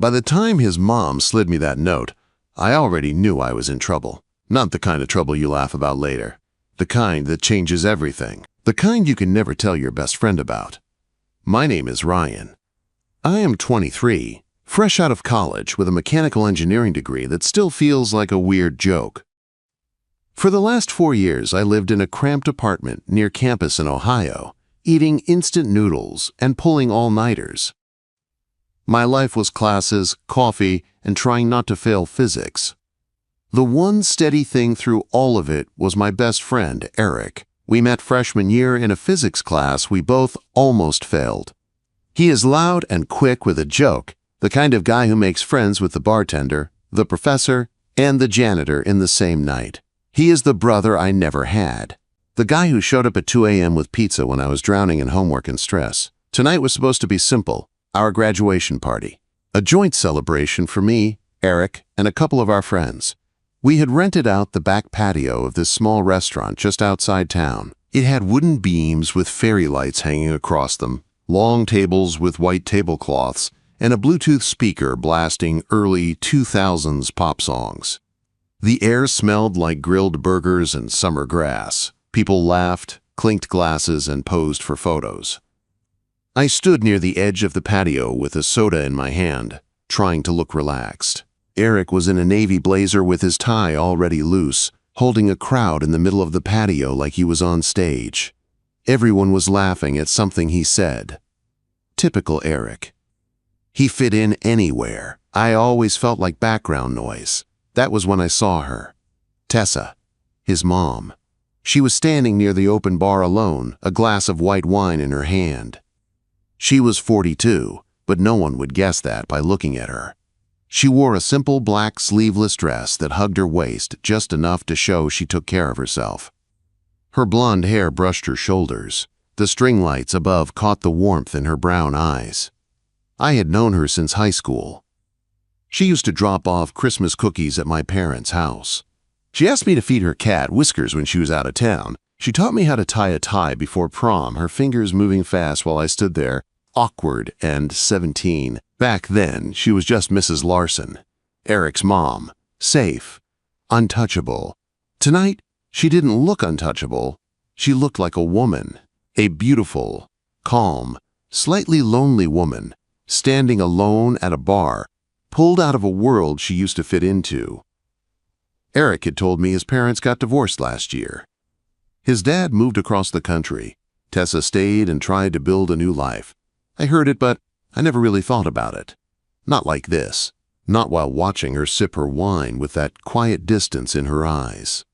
By the time his mom slid me that note, I already knew I was in trouble. Not the kind of trouble you laugh about later. The kind that changes everything. The kind you can never tell your best friend about. My name is Ryan. I am 23, fresh out of college with a mechanical engineering degree that still feels like a weird joke. For the last 4 years, I lived in a cramped apartment near campus in Ohio, eating instant noodles and pulling all-nighters. My life was classes, coffee, and trying not to fail physics. The one steady thing through all of it was my best friend, Eric. We met freshman year in a physics class we both almost failed. He is loud and quick with a joke, the kind of guy who makes friends with the bartender, the professor, and the janitor in the same night. He is the brother I never had. The guy who showed up at 2 a.m. with pizza when I was drowning in homework and stress. Tonight was supposed to be simple, our graduation party. A joint celebration for me, Eric, and a couple of our friends. We had rented out the back patio of this small restaurant just outside town. It had wooden beams with fairy lights hanging across them, long tables with white tablecloths, and a Bluetooth speaker blasting early 2000s pop songs. The air smelled like grilled burgers and summer grass. People laughed, clinked glasses, and posed for photos. I stood near the edge of the patio with a soda in my hand, trying to look relaxed. Eric was in a navy blazer with his tie already loose, holding a crowd in the middle of the patio like he was on stage. Everyone was laughing at something he said. Typical Eric. He fit in anywhere. I always felt like background noise. That was when I saw her. Tessa, his mom. She was standing near the open bar alone, a glass of white wine in her hand. She was 42, but no one would guess that by looking at her. She wore a simple black sleeveless dress that hugged her waist just enough to show she took care of herself. Her blonde hair brushed her shoulders. The string lights above caught the warmth in her brown eyes. I had known her since high school. She used to drop off Christmas cookies at my parents' house. She asked me to feed her cat Whiskers when she was out of town. She taught me how to tie a tie before prom, her fingers moving fast while I stood there, awkward and 17. Back then, she was just Mrs. Larson, Eric's mom, safe, untouchable. Tonight, she didn't look untouchable. She looked like a woman, a beautiful, calm, slightly lonely woman, standing alone at a bar, pulled out of a world she used to fit into. Eric had told me his parents got divorced last year. His dad moved across the country. Tessa stayed and tried to build a new life. I heard it, but I never really thought about it. Not like this. Not while watching her sip her wine with that quiet distance in her eyes.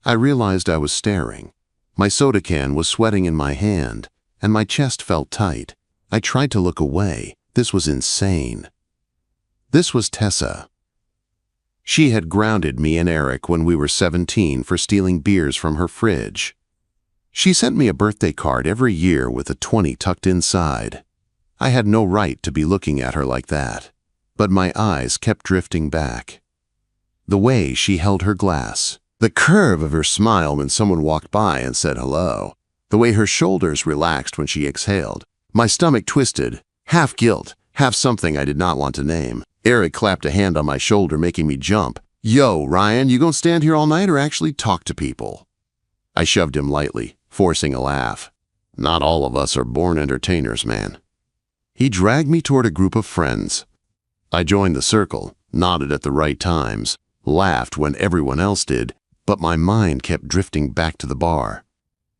I realized I was staring. My soda can was sweating in my hand, and my chest felt tight. I tried to look away. This was insane. This was Tessa. She had grounded me and Eric when we were 17 for stealing beers from her fridge. She sent me a birthday card every year with a 20 tucked inside. I had no right to be looking at her like that, but my eyes kept drifting back. The way she held her glass, the curve of her smile when someone walked by and said hello, the way her shoulders relaxed when she exhaled. My stomach twisted, half guilt, half something I did not want to name. Eric clapped a hand on my shoulder, making me jump. "Yo, Ryan, you gonna stand here all night or actually talk to people?" I shoved him lightly, forcing a laugh. Not all of us are born entertainers, man. He dragged me toward a group of friends. I joined the circle, nodded at the right times, laughed when everyone else did, but my mind kept drifting back to the bar.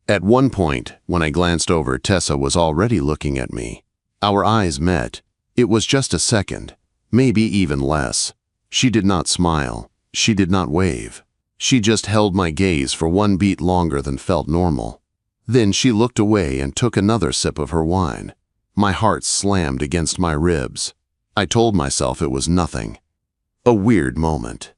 At one point, when I glanced over, Tessa was already looking at me. Our eyes met. It was just a second, maybe even less. She did not smile. She did not wave. She just held my gaze for one beat longer than felt normal. Then she looked away and took another sip of her wine. My heart slammed against my ribs. I told myself it was nothing. A weird moment.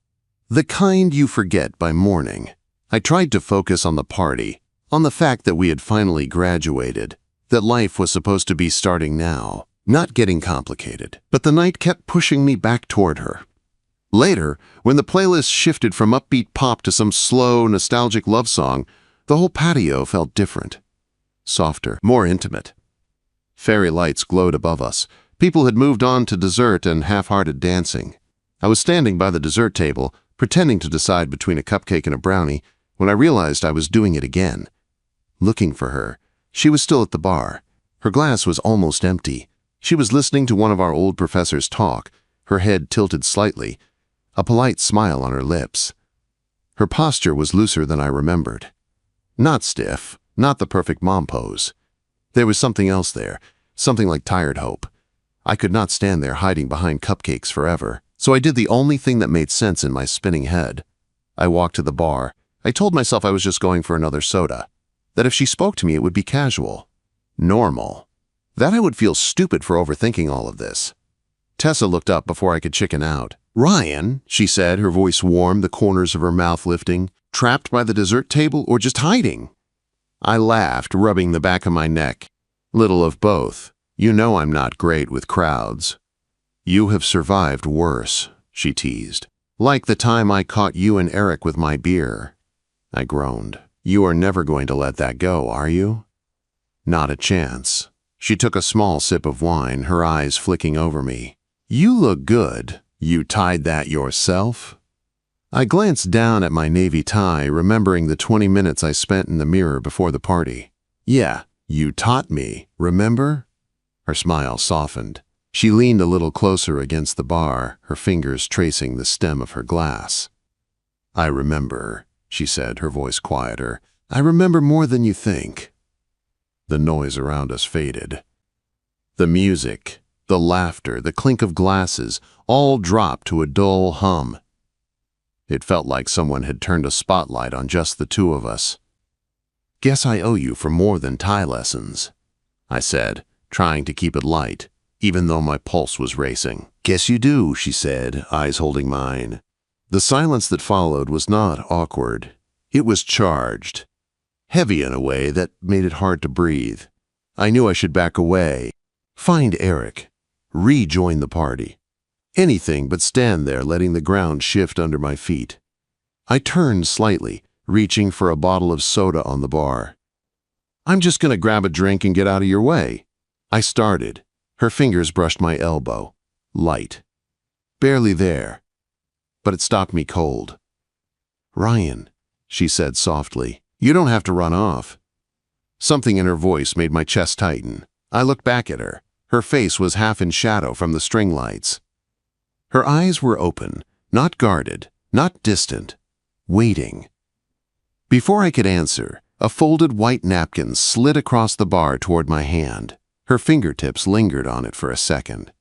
The kind you forget by morning. I tried to focus on the party, on the fact that we had finally graduated, that life was supposed to be starting now, not getting complicated. But the night kept pushing me back toward her. Later, when the playlist shifted from upbeat pop to some slow, nostalgic love song, the whole patio felt different. Softer, more intimate. Fairy lights glowed above us, People had moved on to dessert and half-hearted dancing. I was standing by the dessert table, pretending to decide between a cupcake and a brownie, when I realized I was doing it again. Looking for her. She was still at the bar. Her glass was almost empty. She was listening to one of our old professors talk, her head tilted slightly, a polite smile on her lips. Her posture was looser than I remembered. Not stiff, not the perfect mom pose. There was something else there, something like tired hope. I could not stand there hiding behind cupcakes forever, so I did the only thing that made sense in my spinning head. I walked to the bar. I told myself I was just going for another soda, that if she spoke to me it would be casual, normal, that I would feel stupid for overthinking all of this. Tessa looked up before I could chicken out. "Ryan," she said, her voice warm, the corners of her mouth lifting, "trapped by the dessert table or just hiding?" I laughed, rubbing the back of my neck. "Little of both. You know I'm not great with crowds." "You have survived worse," she teased. "Like the time I caught you and Eric with my beer." I groaned. "You are never going to let that go, are you?" "Not a chance." She took a small sip of wine, her eyes flicking over me. "You look good. You tied that yourself?" I glanced down at my navy tie, remembering the 20 minutes I spent in the mirror before the party. "Yeah, you taught me, remember?" Her smile softened. She leaned a little closer against the bar, her fingers tracing the stem of her glass. "I remember," she said, her voice quieter. "I remember more than you think." The noise around us faded. The music, the laughter, the clink of glasses, all dropped to a dull hum. It felt like someone had turned a spotlight on just the two of us. "Guess I owe you for more than Thai lessons," I said, trying to keep it light, even though my pulse was racing. "Guess you do," she said, eyes holding mine. The silence that followed was not awkward. It was charged, heavy in a way that made it hard to breathe. I knew I should back away, find Eric, rejoin the party. Anything but stand there letting the ground shift under my feet. I turned slightly, reaching for a bottle of soda on the bar. "I'm just going to grab a drink and get out of your way." I started. Her fingers brushed my elbow. Light. Barely there. But it stopped me cold. "Ryan," she said softly, "you don't have to run off." Something in her voice made my chest tighten. I looked back at her. Her face was half in shadow from the string lights. Her eyes were open, not guarded, not distant, waiting. Before I could answer, a folded white napkin slid across the bar toward my hand. Her fingertips lingered on it for a second.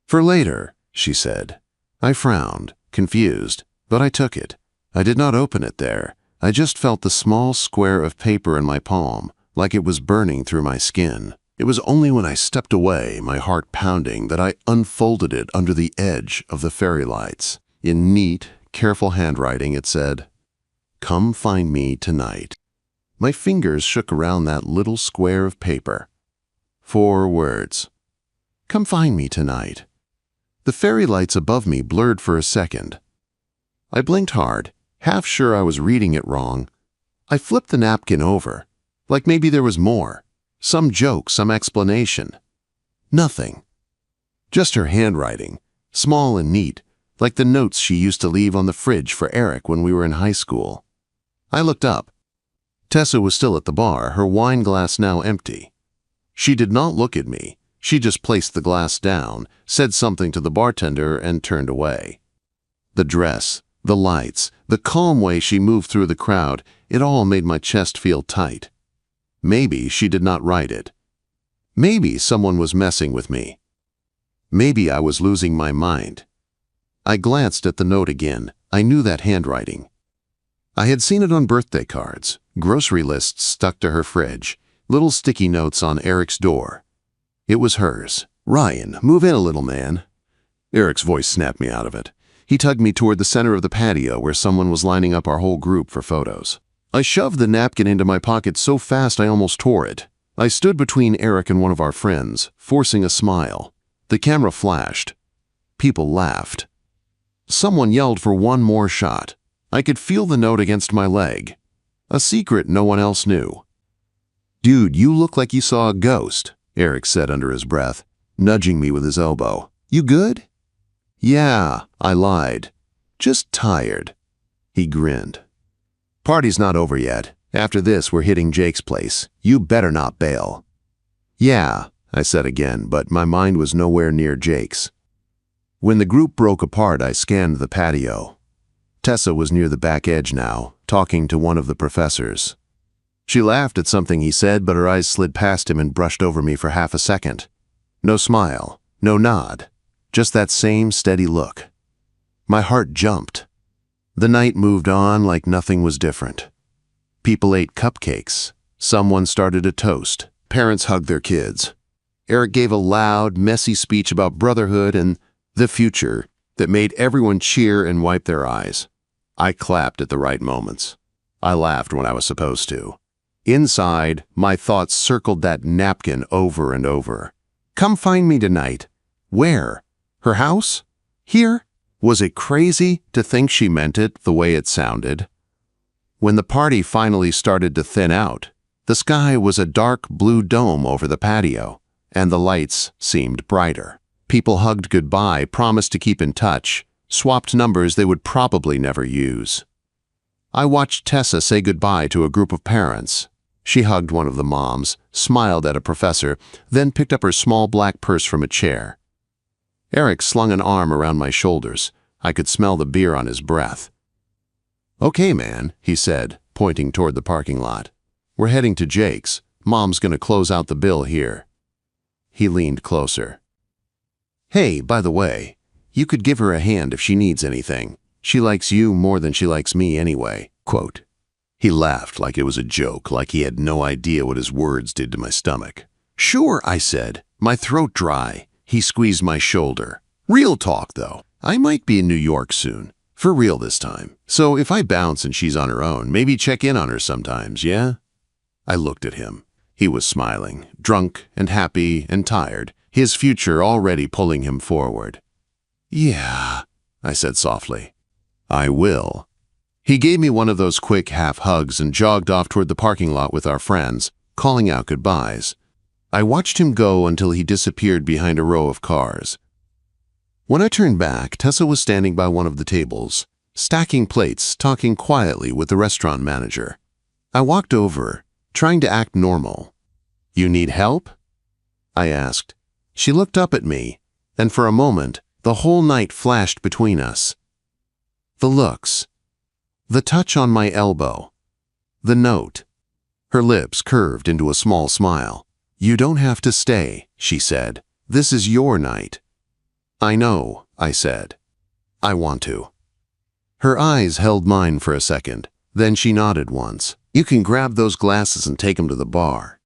"For later," she said. I frowned, confused, but I took it. I did not open it there. I just felt the small square of paper in my palm, like it was burning through my skin. It was only when I stepped away, my heart pounding, that I unfolded it under the edge of the fairy lights. In neat, careful handwriting, it said, "Come find me tonight." My fingers shook around that little square of paper. 4 words. "Come find me tonight." The fairy lights above me blurred for a second. I blinked hard, half sure I was reading it wrong. I flipped the napkin over, like maybe there was more. Some joke, some explanation. Nothing. Just her handwriting, small and neat, like the notes she used to leave on the fridge for Eric when we were in high school. I looked up. Tessa was still at the bar, her wine glass now empty. She did not look at me. She just placed the glass down, said something to the bartender, and turned away. The dress, the lights, the calm way she moved through the crowd, it all made my chest feel tight. Maybe she did not write it. Maybe someone was messing with me. Maybe I was losing my mind. I glanced at the note again. I knew that handwriting. I had seen it on birthday cards, grocery lists stuck to her fridge, little sticky notes on Eric's door. It was hers. "Ryan, move in a little, man." Eric's voice snapped me out of it. He tugged me toward the center of the patio where someone was lining up our whole group for photos. I shoved the napkin into my pocket so fast I almost tore it. I stood between Eric and one of our friends, forcing a smile. The camera flashed. People laughed. Someone yelled for one more shot. I could feel the note against my leg. A secret no one else knew. "Dude, you look like you saw a ghost," Eric said under his breath. nudging me with his elbow. "You good?" "Yeah," I lied. "Just tired." He grinned. "Party's not over yet. After this, we're hitting Jake's place. You better not bail." "Yeah," I said again, but my mind was nowhere near Jake's. When the group broke apart, I scanned the patio. Tessa was near the back edge now, talking to one of the professors. She laughed at something he said, but her eyes slid past him and brushed over me for half a second. No smile, no nod, just that same steady look. My heart jumped. The night moved on like nothing was different. People ate cupcakes. Someone started a toast. Parents hugged their kids. Eric gave a loud, messy speech about brotherhood and the future that made everyone cheer and wipe their eyes. I clapped at the right moments. I laughed when I was supposed to. Inside, my thoughts circled that napkin over and over. Come find me tonight. Where? Her house? Here? Was it crazy to think she meant it the way it sounded? When the party finally started to thin out, the sky was a dark blue dome over the patio, and the lights seemed brighter. People hugged goodbye, promised to keep in touch, swapped numbers they would probably never use. I watched Tessa say goodbye to a group of parents. She hugged one of the moms, smiled at a professor, then picked up her small black purse from a chair. Eric slung an arm around my shoulders. I could smell the beer on his breath. "Okay, man," he said, pointing toward the parking lot. "We're heading to Jake's. Mom's gonna close out the bill here." He leaned closer. "Hey, by the way, you could give her a hand if she needs anything. She likes you more than she likes me anyway." Quote. He laughed like it was a joke, like he had no idea what his words did to my stomach. "Sure," I said, my throat dry. He squeezed my shoulder. "Real talk, though. I might be in New York soon. For real this time. So if I bounce and she's on her own, maybe check in on her sometimes, yeah?" I looked at him. He was smiling, drunk and happy and tired, his future already pulling him forward. "Yeah," I said softly. "I will." He gave me one of those quick half hugs and jogged off toward the parking lot with our friends, calling out goodbyes. I watched him go until he disappeared behind a row of cars. When I turned back, Tessa was standing by one of the tables, stacking plates, talking quietly with the restaurant manager. I walked over, trying to act normal. "You need help?" I asked. She looked up at me, and for a moment, the whole night flashed between us. The looks, the touch on my elbow, the note. Her lips curved into a small smile. "You don't have to stay," she said. "This is your night." "I know," I said. "I want to." Her eyes held mine for a second, then she nodded once. "You can grab those glasses and take them to the bar."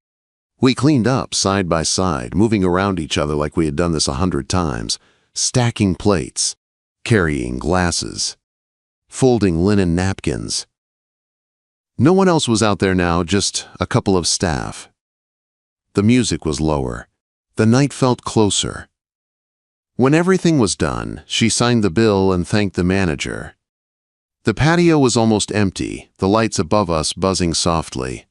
We cleaned up side by side, moving around each other like we had done this 100 times, stacking plates, carrying glasses, folding linen napkins. No one else was out there now, just a couple of staff. The music was lower. The night felt closer. When everything was done, she signed the bill and thanked the manager. The patio was almost empty, the lights above us buzzing softly.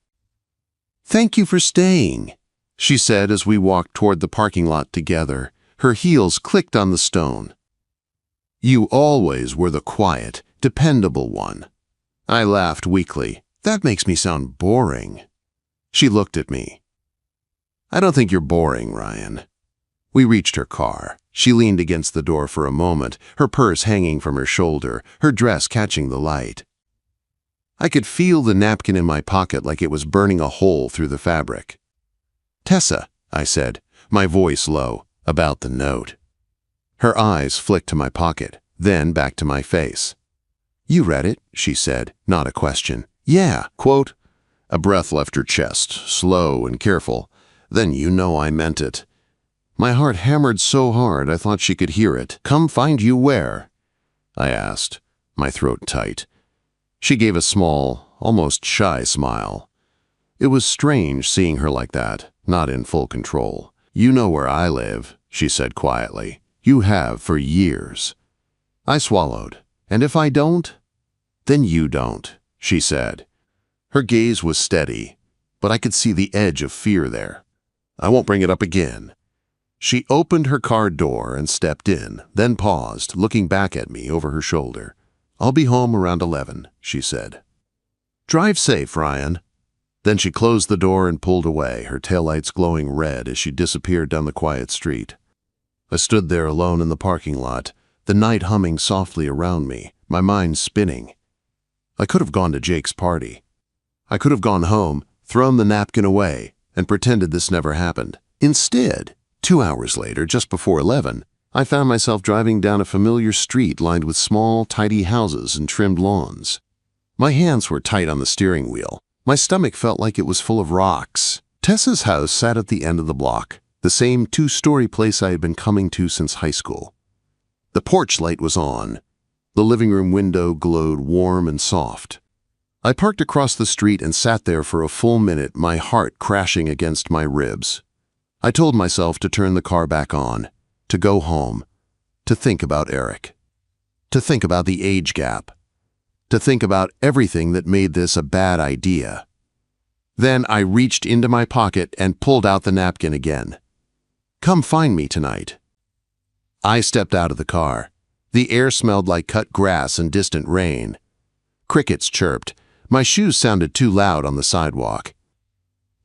"Thank you for staying," she said as we walked toward the parking lot together. Her heels clicked on the stone. "You always were the quiet, dependable one." I laughed weakly. "That makes me sound boring." She looked at me. "I don't think you're boring, Ryan." We reached her car. She leaned against the door for a moment, her purse hanging from her shoulder, her dress catching the light. I could feel the napkin in my pocket like it was burning a hole through the fabric. "Tessa," I said, my voice low, "about the note." Her eyes flicked to my pocket, then back to my face. "You read it," she said, not a question. "Yeah." Quote. A breath left her chest, slow and careful. "Then you know I meant it." My heart hammered so hard I thought she could hear it. "Come find you where?" I asked, my throat tight. She gave a small, almost shy smile. It was strange seeing her like that, not in full control. "You know where I live," she said quietly. "You have for years." I swallowed. "And if I don't?" "Then you don't," she said. Her gaze was steady, but I could see the edge of fear there. "I won't bring it up again." She opened her car door and stepped in, then paused, looking back at me over her shoulder. "I'll be home around 11, she said. "Drive safe, Ryan." Then she closed the door and pulled away, her taillights glowing red as she disappeared down the quiet street. I stood there alone in the parking lot, the night humming softly around me, my mind spinning. I could have gone to Jake's party. I could have gone home, thrown the napkin away, and pretended this never happened. Instead, 2 hours later, just before 11, I found myself driving down a familiar street lined with small, tidy houses and trimmed lawns. My hands were tight on the steering wheel. My stomach felt like it was full of rocks. Tessa's house sat at the end of the block, the same 2-story place I had been coming to since high school. The porch light was on. The living room window glowed warm and soft. I parked across the street and sat there for a full minute, my heart crashing against my ribs. I told myself to turn the car back on, to go home, to think about Eric, to think about the age gap, to think about everything that made this a bad idea. Then I reached into my pocket and pulled out the napkin again. "Come find me tonight." I stepped out of the car. The air smelled like cut grass and distant rain. Crickets chirped. My shoes sounded too loud on the sidewalk.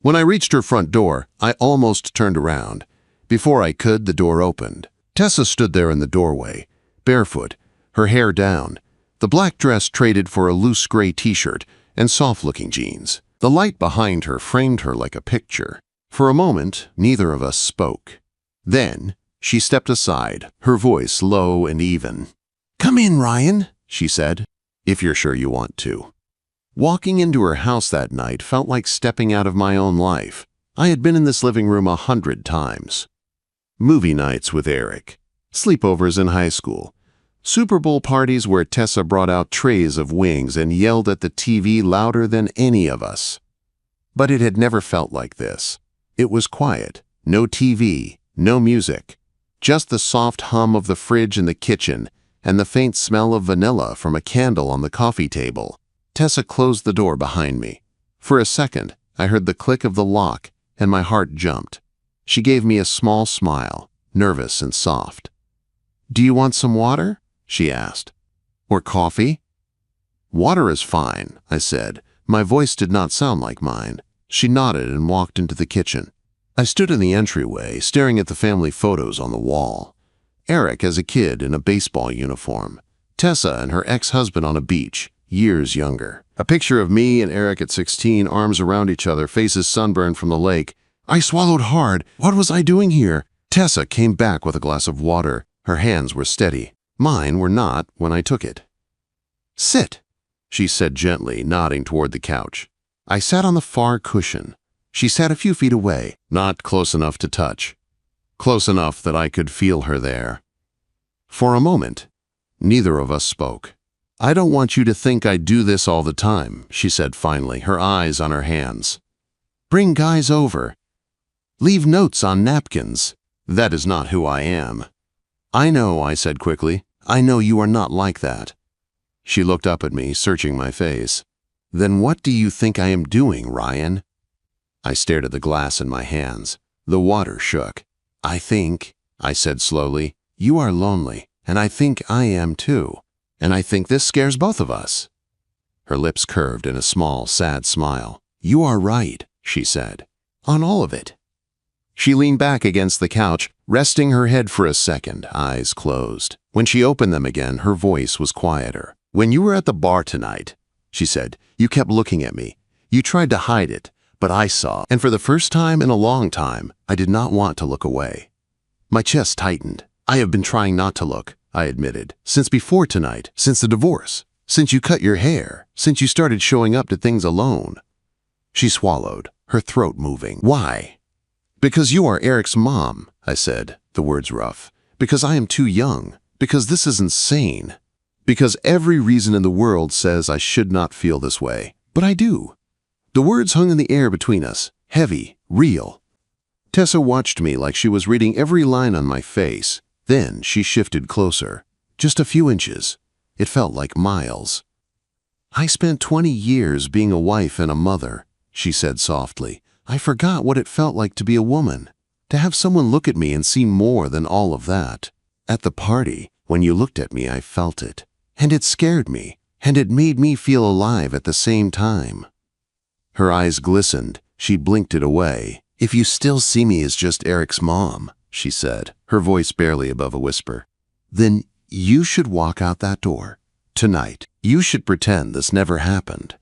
When I reached her front door, I almost turned around. Before I could, the door opened. Tessa stood there in the doorway, barefoot, her hair down, the black dress traded for a loose gray t-shirt and soft-looking jeans. The light behind her framed her like a picture. For a moment, neither of us spoke. Then, she stepped aside, her voice low and even. "Come in, Ryan," she said, "if you're sure you want to." Walking into her house that night felt like stepping out of my own life. I had been in this living room 100 times. Movie nights with Eric, sleepovers in high school, Super Bowl parties where Tessa brought out trays of wings and yelled at the TV louder than any of us. But it had never felt like this. It was quiet, no TV, no music, just the soft hum of the fridge in the kitchen and the faint smell of vanilla from a candle on the coffee table. Tessa closed the door behind me. For a second, I heard the click of the lock, and my heart jumped. She gave me a small smile, nervous and soft. "Do you want some water?" she asked. "Or coffee?" "Water is fine," I said. My voice did not sound like mine. She nodded and walked into the kitchen. I stood in the entryway, staring at the family photos on the wall. Eric as a kid in a baseball uniform. Tessa and her ex-husband on a beach, years younger. A picture of me and Eric at 16, arms around each other, faces sunburned from the lake. I swallowed hard. What was I doing here? Tessa came back with a glass of water. Her hands were steady. Mine were not when I took it. "Sit," she said gently, nodding toward the couch. I sat on the far cushion. She sat a few feet away, not close enough to touch. Close enough that I could feel her there. For a moment, neither of us spoke. "I don't want you to think I do this all the time," she said finally, her eyes on her hands. "Bring guys over. Leave notes on napkins. That is not who I am." "I know," I said quickly. "I know you are not like that." She looked up at me, searching my face. "Then what do you think I am doing, Ryan?" I stared at the glass in my hands. The water shook. "I think," I said slowly, "you are lonely, and I think I am too. And I think this scares both of us." Her lips curved in a small, sad smile. "You are right," she said. "On all of it." She leaned back against the couch, resting her head for a second, eyes closed. When she opened them again, her voice was quieter. "When you were at the bar tonight," she said, "you kept looking at me. You tried to hide it, but I saw, and for the first time in a long time, I did not want to look away." My chest tightened. "I have been trying not to look," I admitted, "since before tonight, since the divorce, since you cut your hair, since you started showing up to things alone." She swallowed, her throat moving. "Why?" "Because you are Eric's mom," I said, the words rough. "Because I am too young. Because this is insane. Because every reason in the world says I should not feel this way. But I do." The words hung in the air between us, heavy, real. Tessa watched me like she was reading every line on my face. Then she shifted closer. Just a few inches. It felt like miles. "I spent 20 years being a wife and a mother," she said softly. "I forgot what it felt like to be a woman. To have someone look at me and see more than all of that. At the party, when you looked at me, I felt it. And it scared me, and it made me feel alive at the same time. Her eyes glistened. She blinked it away. If you still see me as just Eric's mom, she said, her voice barely above a whisper, then you should walk out that door. Tonight, you should pretend this never happened.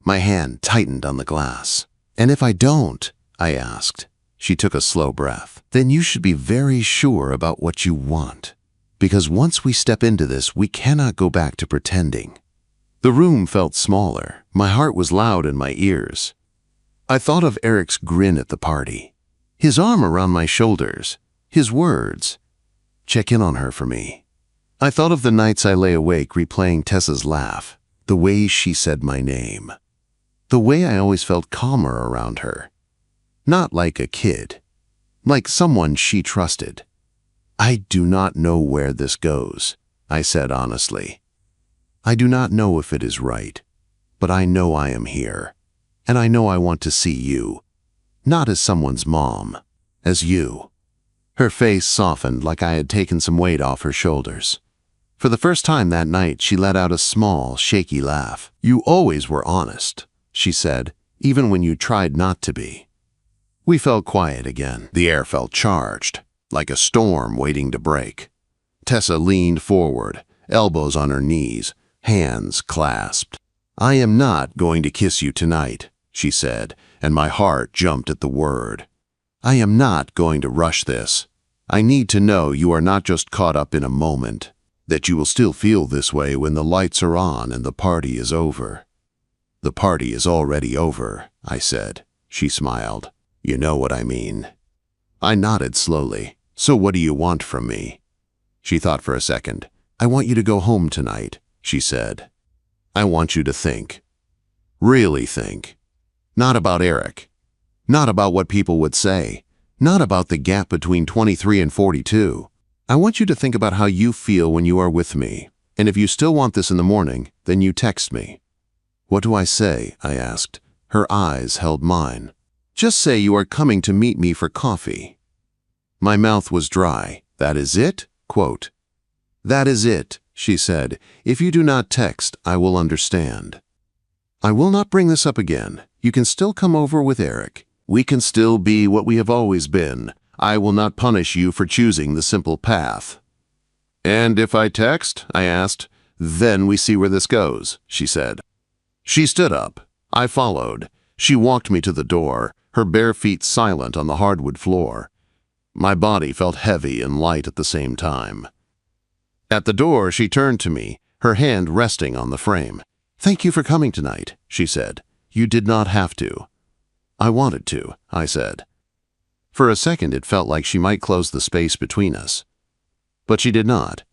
My hand tightened on the glass. And if I don't, I asked. She took a slow breath. Then you should be very sure about what you want. Because once we step into this, we cannot go back to pretending. The room felt smaller. My heart was loud in my ears. I thought of Eric's grin at the party, his arm around my shoulders, his words, check in on her for me. I thought of the nights I lay awake replaying Tessa's laugh, the way she said my name, the way I always felt calmer around her. Not like a kid, like someone she trusted. I do not know where this goes, I said honestly. I do not know if it is right, but I know I am here, and I know I want to see you, not as someone's mom, as you. Her face softened like I had taken some weight off her shoulders. For the first time that night, she let out a small, shaky laugh. You always were honest, she said, even when you tried not to be. We fell quiet again. The air felt charged, like a storm waiting to break. Tessa leaned forward, elbows on her knees, hands clasped. I am not going to kiss you tonight, she said, and my heart jumped at the word. I am not going to rush this. I need to know you are not just caught up in a moment, that you will still feel this way when the lights are on and the party is over. The party is already over, I said. She smiled. You know what I mean. I nodded slowly. So what do you want from me? She thought for a second. I want you to go home tonight, she said. I want you to think. Really think. Not about Eric. Not about what people would say. Not about the gap between 23 and 42. I want you to think about how you feel when you are with me. And if you still want this in the morning, then you text me. What do I say? I asked. Her eyes held mine. Just say you are coming to meet me for coffee. My mouth was dry. That is it? Quote. That is it, she said. If you do not text, I will understand. I will not bring this up again. You can still come over with Eric. We can still be what we have always been. I will not punish you for choosing the simple path. And if I text? I asked. Then we see where this goes, she said. She stood up. I followed. She walked me to the door, her bare feet silent on the hardwood floor. My body felt heavy and light at the same time. At the door, she turned to me, her hand resting on the frame. Thank you for coming tonight, she said. You did not have to. I wanted to, I said. For a second, it felt like she might close the space between us. But she did not.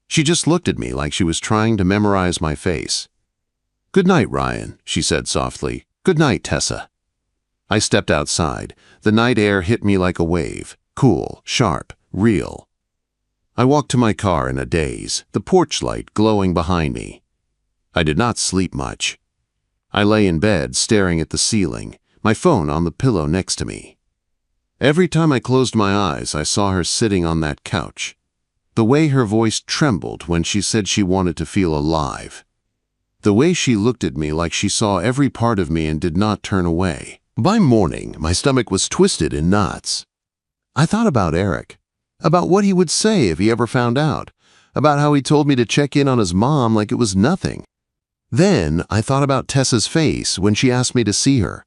She just looked at me like she was trying to memorize my face. Good night, Ryan, she said softly. Good night, Tessa. I stepped outside. The night air hit me like a wave, cool, sharp, real. I walked to my car in a daze, the porch light glowing behind me. I did not sleep much. I lay in bed staring at the ceiling, my phone on the pillow next to me. Every time I closed my eyes, I saw her sitting on that couch. The way her voice trembled when she said she wanted to feel alive. The way she looked at me like she saw every part of me and did not turn away. By morning, my stomach was twisted in knots. I thought about Eric, about what he would say if he ever found out, about how he told me to check in on his mom like it was nothing. Then I thought about Tessa's face when she asked me to see her,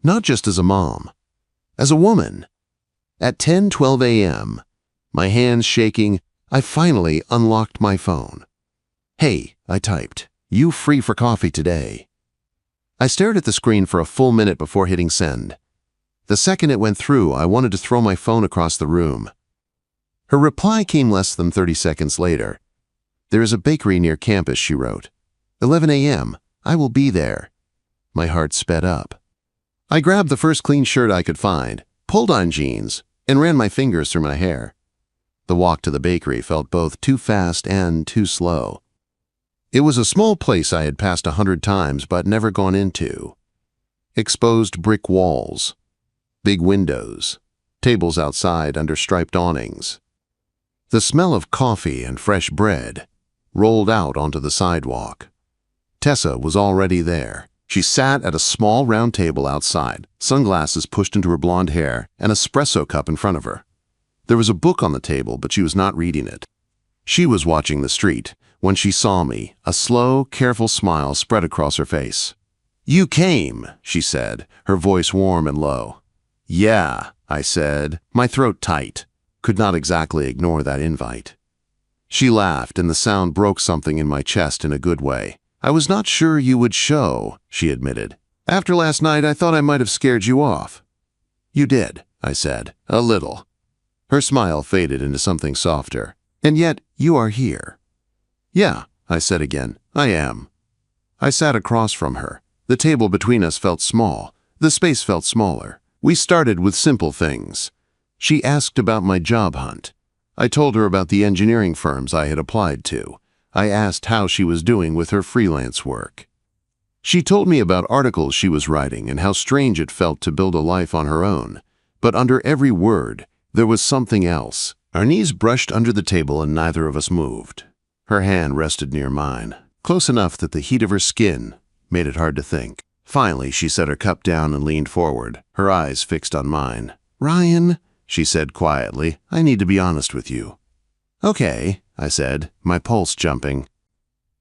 not just as a mom, as a woman. At 10:12 a.m., my hands shaking, I finally unlocked my phone. Hey, I typed, you free for coffee today? I stared at the screen for a full minute before hitting send. The second it went through, I wanted to throw my phone across the room. Her reply came less than 30 seconds later. There is a bakery near campus, she wrote. 11 a.m. I will be there. My heart sped up. I grabbed the first clean shirt I could find, pulled on jeans, and ran my fingers through my hair. The walk to the bakery felt both too fast and too slow. It was a small place I had passed 100 times but never gone into. Exposed brick walls, big windows, tables outside under striped awnings. The smell of coffee and fresh bread rolled out onto the sidewalk. Tessa was already there. She sat at a small round table outside, sunglasses pushed into her blonde hair, and an espresso cup in front of her. There was a book on the table, but she was not reading it. She was watching the street. When she saw me, a slow, careful smile spread across her face. "You came," she said, her voice warm and low. "Yeah," I said, my throat tight. Could not exactly ignore that invite. She laughed, and the sound broke something in my chest in a good way. "I was not sure you would show," she admitted. "After last night, I thought I might have scared you off." "You did," I said, "a little." Her smile faded into something softer. "And yet, you are here." "Yeah," I said again, "I am." I sat across from her. The table between us felt small. The space felt smaller. We started with simple things. She asked about my job hunt. I told her about the engineering firms I had applied to. I asked how she was doing with her freelance work. She told me about articles she was writing and how strange it felt to build a life on her own. But under every word, there was something else. Our knees brushed under the table and neither of us moved. Her hand rested near mine, close enough that the heat of her skin made it hard to think. Finally, she set her cup down and leaned forward, her eyes fixed on mine. "Ryan," she said quietly, "I need to be honest with you." "Okay," I said, my pulse jumping.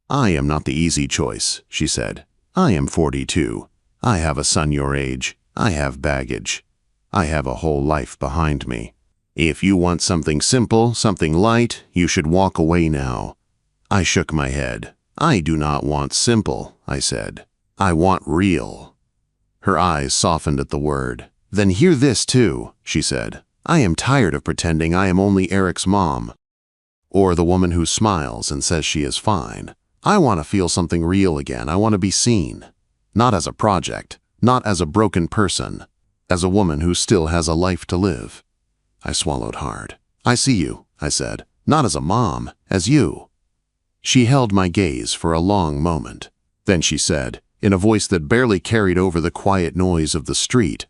"I am not the easy choice," she said. "I am 42. I have a son your age. I have baggage. I have a whole life behind me. If you want something simple, something light, you should walk away now." I shook my head. "I do not want simple," I said. "I want real." Her eyes softened at the word. "Then hear this too," she said. "I am tired of pretending I am only Eric's mom, or the woman who smiles and says she is fine. I want to feel something real again. I want to be seen. Not as a project, not as a broken person, as a woman who still has a life to live." I swallowed hard. "I see you," I said. "Not as a mom, as you." She held my gaze for a long moment. Then she said, in a voice that barely carried over the quiet noise of the street,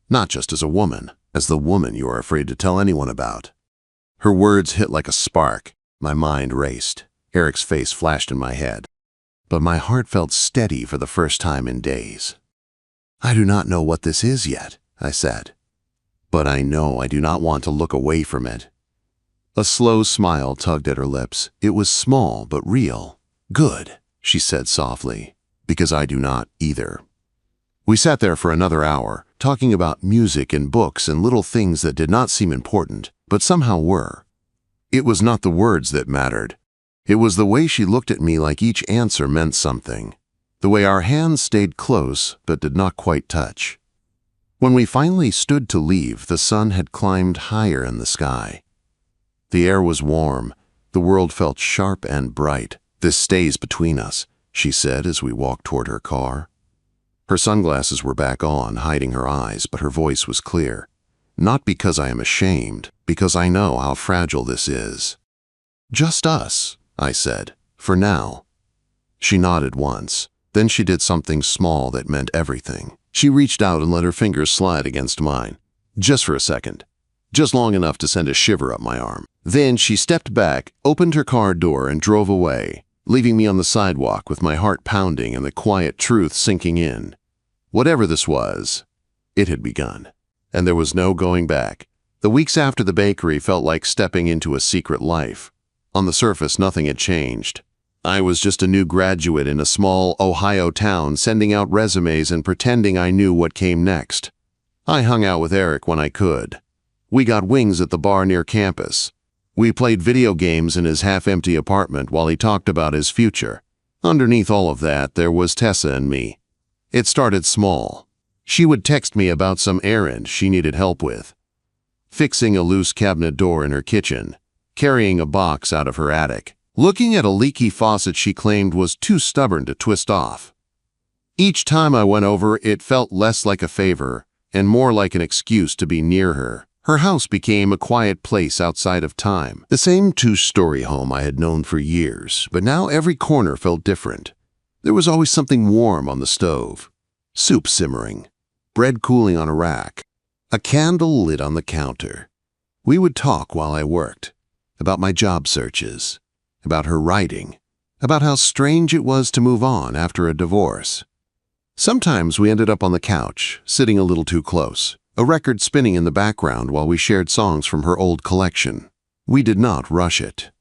"Not just as a woman, as the woman you are afraid to tell anyone about." Her words hit like a spark. My mind raced. Eric's face flashed in my head. But my heart felt steady for the first time in days. "I do not know what this is yet," I said. "But I know I do not want to look away from it." A slow smile tugged at her lips. It was small but real. "Good," she said softly, "because I do not either." We sat there for another hour, talking about music and books and little things that did not seem important, but somehow were. It was not the words that mattered. It was the way she looked at me like each answer meant something. The way our hands stayed close but did not quite touch. When we finally stood to leave, the sun had climbed higher in the sky. The air was warm. The world felt sharp and bright. "This stays between us," she said as we walked toward her car. Her sunglasses were back on, hiding her eyes, but her voice was clear. "Not because I am ashamed, because I know how fragile this is." "Just us," I said, "for now." She nodded once. Then she did something small that meant everything. She reached out and let her fingers slide against mine. Just for a second. Just long enough to send a shiver up my arm. Then she stepped back, opened her car door, and drove away, leaving me on the sidewalk with my heart pounding and the quiet truth sinking in. Whatever this was, it had begun. And there was no going back. The weeks after the bakery felt like stepping into a secret life. On the surface, nothing had changed. I was just a new graduate in a small Ohio town sending out resumes and pretending I knew what came next. I hung out with Eric when I could. We got wings at the bar near campus. We played video games in his half-empty apartment while he talked about his future. Underneath all of that, there was Tessa and me. It started small. She would text me about some errand she needed help with. Fixing a loose cabinet door in her kitchen. Carrying a box out of her attic. Looking at a leaky faucet she claimed was too stubborn to twist off. Each time I went over, it felt less like a favor and more like an excuse to be near her. Her house became a quiet place outside of time. The same two-story home I had known for years, but now every corner felt different. There was always something warm on the stove. Soup simmering. Bread cooling on a rack. A candle lit on the counter. We would talk while I worked, about my job searches, about her writing, about how strange it was to move on after a divorce. Sometimes we ended up on the couch, sitting a little too close, a record spinning in the background while we shared songs from her old collection. We did not rush it.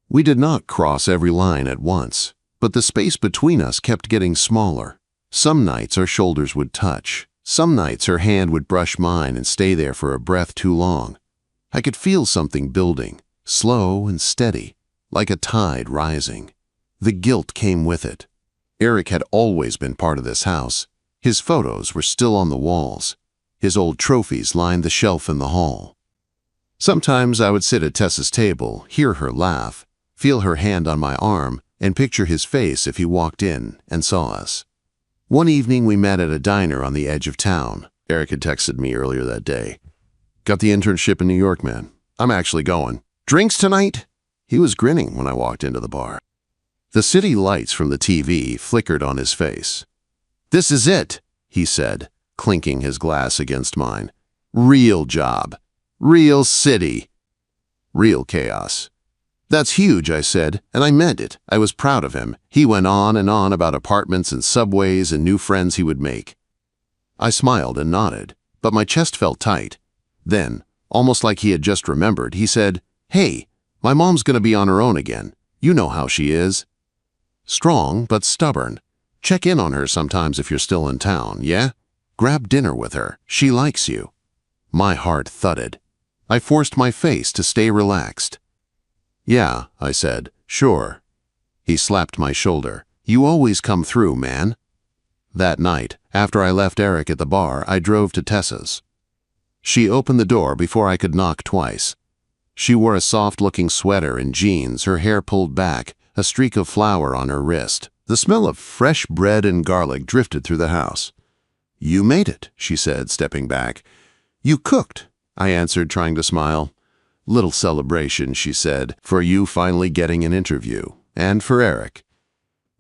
We did not cross every line at once, but the space between us kept getting smaller. Some nights our shoulders would touch. Some nights her hand would brush mine and stay there for a breath too long. I could feel something building, slow and steady, like a tide rising. The guilt came with it. Eric had always been part of this house. His photos were still on the walls. His old trophies lined the shelf in the hall. Sometimes I would sit at Tessa's table, hear her laugh, feel her hand on my arm, and picture his face if he walked in and saw us. One evening we met at a diner on the edge of town. Eric had texted me earlier that day. Got the internship in New York, man. I'm actually going. Drinks tonight? He was grinning when I walked into the bar. The city lights from the TV flickered on his face. This is it, he said, clinking his glass against mine. Real job. Real city. Real chaos. That's huge, I said, and I meant it. I was proud of him. He went on and on about apartments and subways and new friends he would make. I smiled and nodded, but my chest felt tight. Then, almost like he had just remembered, he said, Hey, my mom's gonna be on her own again. You know how she is. Strong, but stubborn. Check in on her sometimes if you're still in town, yeah? Grab dinner with her. She likes you. My heart thudded. I forced my face to stay relaxed. Yeah, I said, sure. He slapped my shoulder. You always come through, man. That night, after I left Eric at the bar, I drove to Tessa's. She opened the door before I could knock twice. She wore a soft-looking sweater and jeans, her hair pulled back, a streak of flour on her wrist. The smell of fresh bread and garlic drifted through the house. You made it, she said, stepping back. You cooked, I answered, trying to smile. Little celebration, she said, for you finally getting an interview, and for Eric.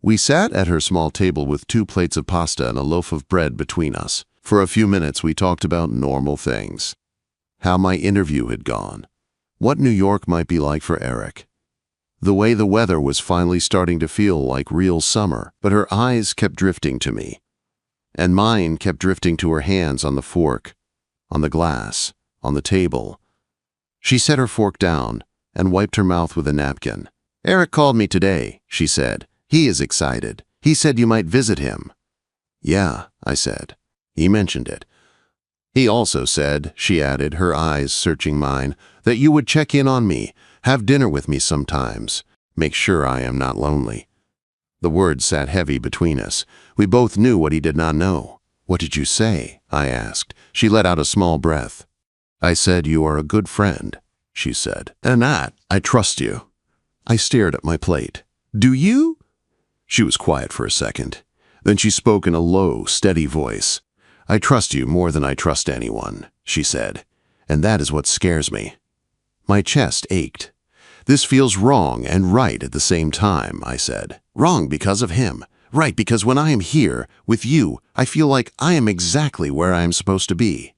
We sat at her small table with 2 plates of pasta and a loaf of bread between us. For a few minutes we talked about normal things. How my interview had gone. What New York might be like for Eric. The way the weather was finally starting to feel like real summer, but her eyes kept drifting to me. And mine kept drifting to her hands on the fork, on the glass, on the table. She set her fork down and wiped her mouth with a napkin. Eric called me today, she said. He is excited. He said you might visit him. Yeah, I said. He mentioned it. He also said, she added, her eyes searching mine, that you would check in on me, have dinner with me sometimes, make sure I am not lonely. The words sat heavy between us. We both knew what he did not know. What did you say? I asked. She let out a small breath. I said, you are a good friend, she said. And that, I trust you. I stared at my plate. Do you? She was quiet for a second. Then she spoke in a low, steady voice. I trust you more than I trust anyone, she said. And that is what scares me. My chest ached. This feels wrong and right at the same time, I said. Wrong because of him. Right because when I am here, with you, I feel like I am exactly where I am supposed to be.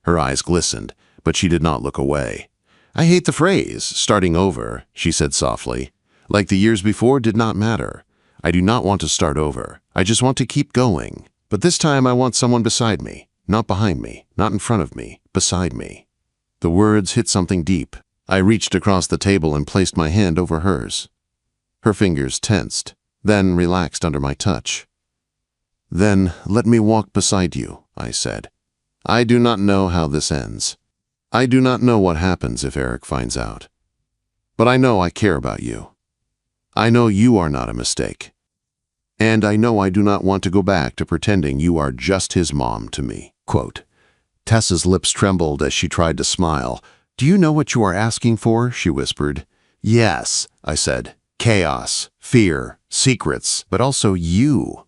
Her eyes glistened, but she did not look away. I hate the phrase, starting over, she said softly. Like the years before did not matter. I do not want to start over. I just want to keep going. But this time I want someone beside me, not behind me, not in front of me, beside me. The words hit something deep. I reached across the table and placed my hand over hers. Her fingers tensed, then relaxed under my touch. Then let me walk beside you, I said. I do not know how this ends. I do not know what happens if Eric finds out. But I know I care about you. I know you are not a mistake. And I know I do not want to go back to pretending you are just his mom to me. Quote. Tessa's lips trembled as she tried to smile. Do you know what you are asking for? She whispered. Yes, I said. Chaos, fear, secrets, but also you.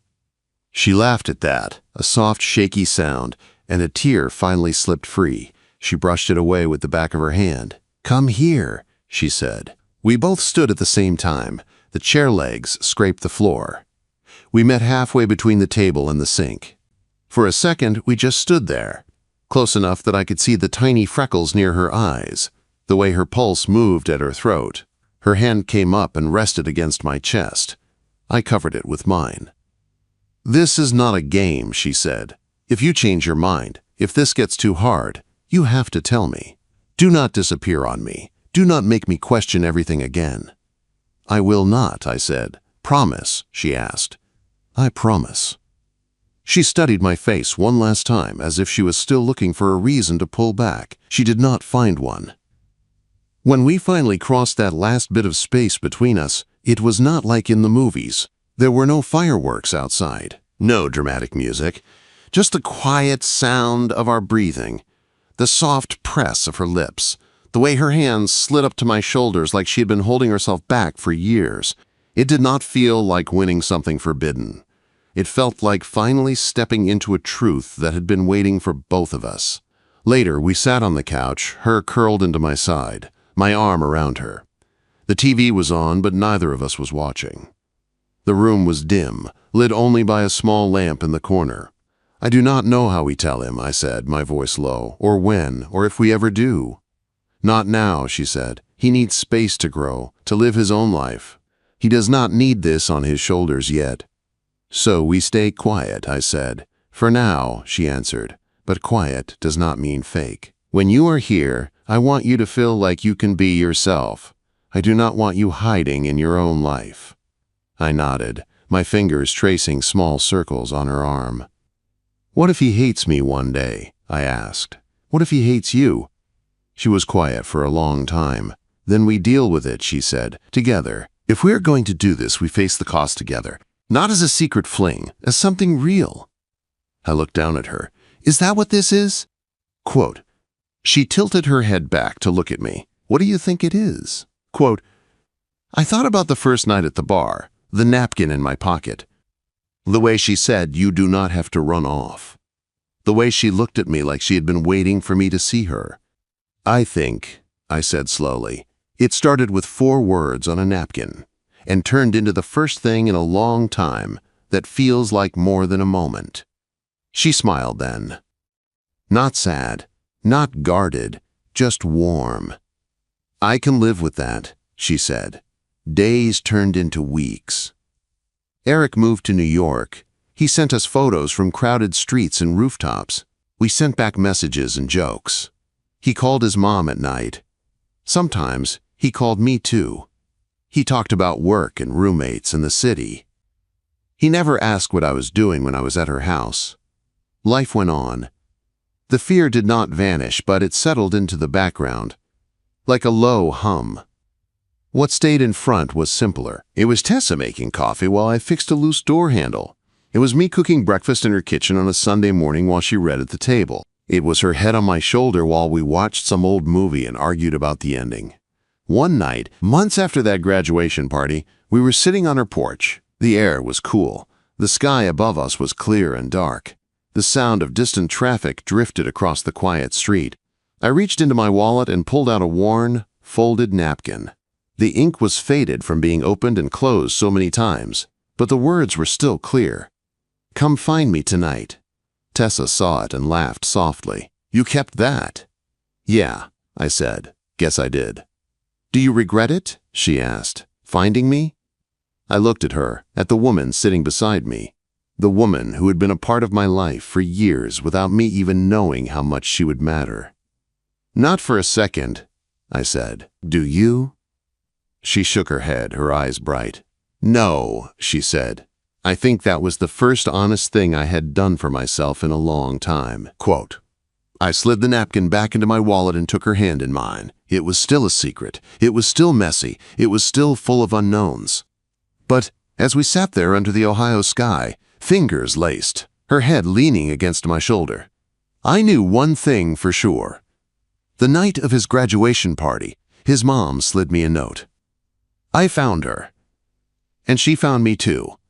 She laughed at that, a soft, shaky sound, and a tear finally slipped free. She brushed it away with the back of her hand. Come here, she said. We both stood at the same time. The chair legs scraped the floor. We met halfway between the table and the sink. For a second, we just stood there, close enough that I could see the tiny freckles near her eyes, the way her pulse moved at her throat. Her hand came up and rested against my chest. I covered it with mine. "This is not a game," she said. "If you change your mind, if this gets too hard, you have to tell me. Do not disappear on me. Do not make me question everything again." "I will not," I said. "Promise," she asked. "I promise." She studied my face one last time, as if she was still looking for a reason to pull back. She did not find one. When we finally crossed that last bit of space between us, it was not like in the movies. There were no fireworks outside, no dramatic music, just the quiet sound of our breathing, the soft press of her lips, the way her hands slid up to my shoulders like she had been holding herself back for years. It did not feel like winning something forbidden. It felt like finally stepping into a truth that had been waiting for both of us. Later, we sat on the couch, her curled into my side, my arm around her. The TV was on, but neither of us was watching. The room was dim, lit only by a small lamp in the corner. "I do not know how we tell him," I said, my voice low, "or when, or if we ever do." "Not now," she said. "He needs space to grow, to live his own life. He does not need this on his shoulders yet." "So we stay quiet," I said. "For now," she answered, "but quiet does not mean fake. When you are here, I want you to feel like you can be yourself. I do not want you hiding in your own life." I nodded, my fingers tracing small circles on her arm. "What if he hates me one day?" I asked. "What if he hates you?" She was quiet for a long time. "Then we deal with it," she said, "together. If we are going to do this, we face the cost together. Not as a secret fling, as something real." I looked down at her. "Is that what this is?" Quote, she tilted her head back to look at me. "What do you think it is?" Quote, I thought about the first night at the bar, the napkin in my pocket. The way she said, "You do not have to run off." The way she looked at me like she had been waiting for me to see her. "I think," I said slowly, "it started with 4 words on a napkin and turned into the first thing in a long time that feels like more than a moment." She smiled then. Not sad, not guarded, just warm. "I can live with that," she said. Days turned into weeks. Eric moved to New York. He sent us photos from crowded streets and rooftops. We sent back messages and jokes. He called his mom at night. Sometimes he called me too. He talked about work and roommates and the city. He never asked what I was doing when I was at her house. Life went on. The fear did not vanish, but it settled into the background, like a low hum. What stayed in front was simpler. It was Tessa making coffee while I fixed a loose door handle. It was me cooking breakfast in her kitchen on a Sunday morning while she read at the table. It was her head on my shoulder while we watched some old movie and argued about the ending. One night, months after that graduation party, we were sitting on her porch. The air was cool. The sky above us was clear and dark. The sound of distant traffic drifted across the quiet street. I reached into my wallet and pulled out a worn, folded napkin. The ink was faded from being opened and closed so many times, but the words were still clear. "Come find me tonight." Tessa saw it and laughed softly. "You kept that?" "Yeah," I said. "Guess I did." "Do you regret it?" she asked. "Finding me?" I looked at her, at the woman sitting beside me, the woman who had been a part of my life for years without me even knowing how much she would matter. "Not for a second," I said. "Do you?" She shook her head, her eyes bright. "No," she said. "I think that was the first honest thing I had done for myself in a long time." Quote, I slid the napkin back into my wallet and took her hand in mine. It was still a secret. It was still messy. It was still full of unknowns. But as we sat there under the Ohio sky, fingers laced, her head leaning against my shoulder, I knew one thing for sure. The night of his graduation party, his mom slid me a note. I found her. And she found me too.